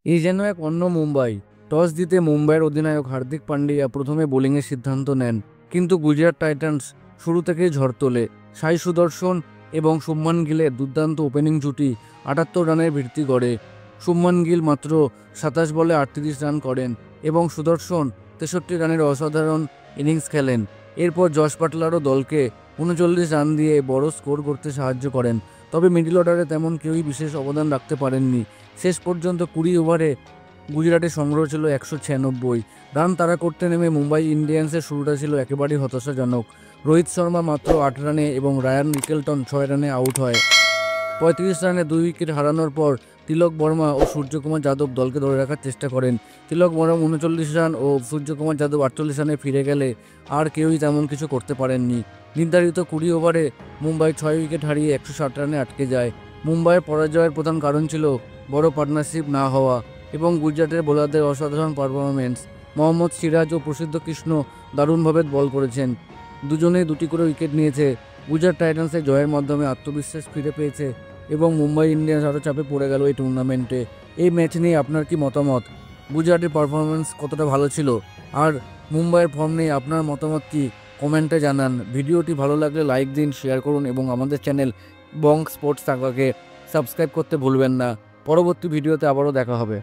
এই যেন এক অন্য মুম্বাই। টস জিতে মুম্বাইয়ের অধিনায়ক হার্দিক পান্ডিয়া প্রথমে বোলিংয়ের সিদ্ধান্ত নেন, কিন্তু গুজরাট টাইটান্স শুরু থেকেই ঝড় তোলে। সাই সুদর্শন এবং শুভমান গিলের দুর্দান্ত ওপেনিং জুটি ৭৮ রানের ভিত্তি গড়ে। শুভমান গিল মাত্র ২৭ বলে ৩৮ রান করেন এবং সুদর্শন ৬৩ রানের অসাধারণ ইনিংস খেলেন। এরপর জশ বাটলারও দলকে ৩৯ রান দিয়ে বড় স্কোর করতে সাহায্য করেন, তবে মিডল অর্ডারে তেমন কেউই বিশেষ অবদান রাখতে পারেননি। শেষ পর্যন্ত ২০ ওভারে গুজরাটের সংগ্রহ ছিল ১৯৬ রান। তারা করতে নেমে মুম্বাই ইন্ডিয়ান্সের শুরুটা ছিল একেবারেই হতাশাজনক। রোহিত শর্মা মাত্র ৮ রানে এবং রায়ান রিকেলটন ৬ রানে আউট হয়। ৩৫ রানে ২ উইকেট হারানোর পর তিলক বর্মা ও সূর্যকুমার যাদব দলকে ধরে রাখার চেষ্টা করেন। তিলক বর্মা ৩৯ রান ও সূর্যকুমার যাদব ৪৮ রানে ফিরে গেলে আর কেউই তেমন কিছু করতে পারেননি। নির্ধারিত ২০ ওভারে মুম্বাই ৬ উইকেট হারিয়ে ১৬০ রানে আটকে যায়। মুম্বাইয়ের পরাজয়ের প্রধান কারণ ছিল বড় পার্টনারশিপ না হওয়া এবং গুজরাটের বোলারদের অসাধারণ পারফরম্যান্স। মোহাম্মদ সিরাজ ও প্রসিদ্ধ কৃষ্ণ দারুণভাবে বল করেছেন। দুজনেই ২টি করে উইকেট নিয়েছে। গুজরাট টাইটান্সের জয়ের মাধ্যমে আত্মবিশ্বাস ফিরে পেয়েছে এবং মুম্বাই ইন্ডিয়ান্স আরও চাপে পড়ে গেল এই টুর্নামেন্টে। এই ম্যাচ নিয়ে আপনার কি মতামত? গুজরাটের পারফরমেন্স কতটা ভালো ছিল, আর মুম্বাইয়ের ফর্ম নিয়ে আপনার মতামত কি কমেন্টে জানান। ভিডিওটি ভালো লাগলে লাইক দিন, শেয়ার করুন এবং আমাদের চ্যানেল বং স্পোর্টস টাকাকে সাবস্ক্রাইব করতে ভুলবেন না। পরবর্তী ভিডিওতে আবারও দেখা হবে।